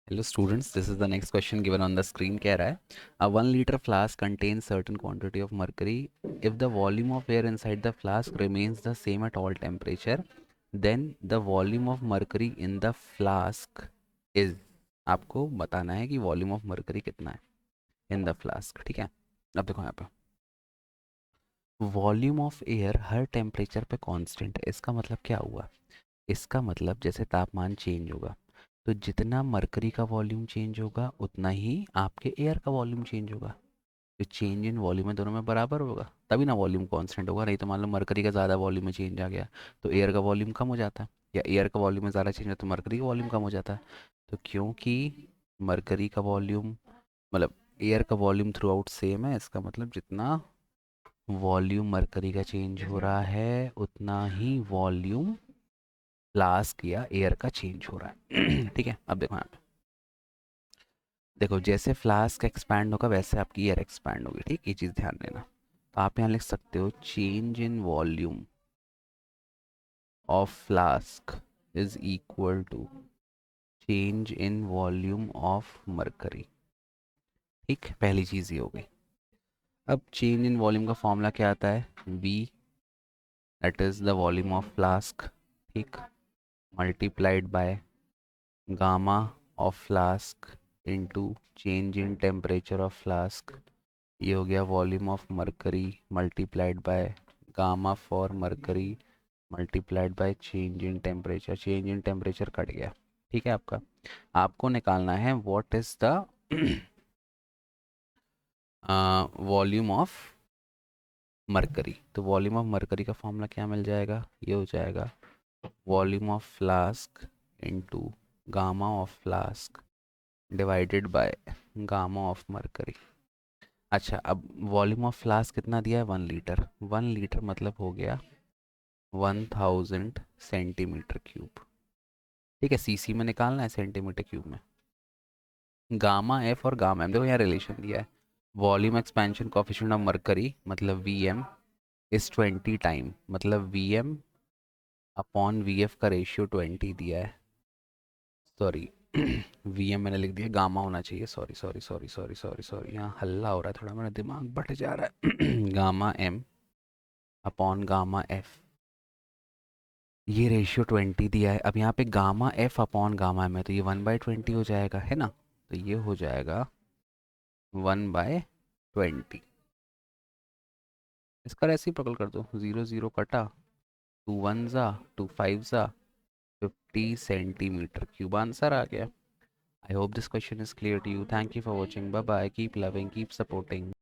Hello students, this is the next question given on the screen. कह रहा है a 1 liter flask contains certain quantity of mercury. If the volume of air inside the flask remains the same at all temperature, then the volume of mercury in the flask is, आपको बताना है कि volume of mercury कितना है in the flask. ठीक है, अब देखो यहाँ पे volume of air her temperature पे कांस्टेंट है. इसका मतलब क्या हुआ? इसका मतलब जैसे तापमान चेंज होगा तो जितना मरकरी का वॉल्यूम चेंज होगा उतना ही आपके एयर का वॉल्यूम चेंज होगा. तो चेंज इन वॉल्यूम में दोनों में बराबर होगा तभी ना वॉल्यूम कांस्टेंट होगा. नहीं तो मान लो मरकरी का ज़्यादा वॉल्यूम में चेंज आ गया तो एयर का वॉल्यूम कम हो जाता है, या एयर का वॉल्यूम में ज़्यादा चेंज हो तो मरकरी का वॉल्यूम कम हो जाता है. तो क्योंकि मरकरी का वॉल्यूम मतलब एयर का वॉल्यूम थ्रू आउट सेम है, इसका मतलब जितना वॉल्यूम मरकरी का चेंज हो रहा है उतना ही वॉल्यूम फ्लास्क या एयर का चेंज हो रहा है. ठीक है, अब देखो यहाँ पे देखो जैसे फ्लास्क एक्सपैंड होगा वैसे आपकी एयर एक्सपैंड होगी. ठीक, ये चीज़ ध्यान देना. तो आप यहाँ लिख सकते हो change in volume of flask is equal to change in volume of mercury. ठीक, पहली चीज़ ये हो गई. अब चेंज इन वॉल्यूम का फॉर्मूला क्या आता है? V, that is the volume of flask. ठीक, multiplied by gamma of flask into change in temperature of flask. ये हो गया volume of mercury multiplied by gamma for mercury multiplied by change in temperature. Change in temperature cut गया. ठीक है, आपको निकालना है what is the volume of mercury. तो वॉल्यूम ऑफ मरकरी का फॉर्मूला क्या मिल जाएगा? ये हो जाएगा volume of flask into gamma of flask divided by gamma of mercury. अच्छा, अब वॉल्यूम ऑफ फ्लास्क कितना दिया है? 1 लीटर. 1 लीटर मतलब हो गया 1000 सेंटीमीटर क्यूब. ठीक है, सीसी में निकालना है, सेंटीमीटर क्यूब में. गामा एफ और गामा एम देखो यहाँ रिलेशन दिया है. Volume expansion coefficient of mercury मतलब वी एम इज 20 टाइम, मतलब V M upon V F का रेशियो 20 दिया है. सॉरी वी एम मैंने लिख दिया, गामा होना चाहिए. Sorry sorry sorry sorry sorry sorry, यहाँ हल्ला हो रहा है थोड़ा, मेरा दिमाग बट जा रहा है. Gamma M upon gamma F, ये रेशियो 20 दिया है. अब यहाँ पे gamma F upon gamma M है तो ये 1/20 हो जाएगा, है ना? तो ये हो जाएगा 1/20. इसका रेसिप्रोकल कर दो, 0 0 कटा, 2 1 ज़ा 2 5 ज़ा 50 सेंटीमीटर क्यूब आंसर आ गया. I hope this question is clear to you. Thank you for watching. Bye bye. Keep loving, keep supporting.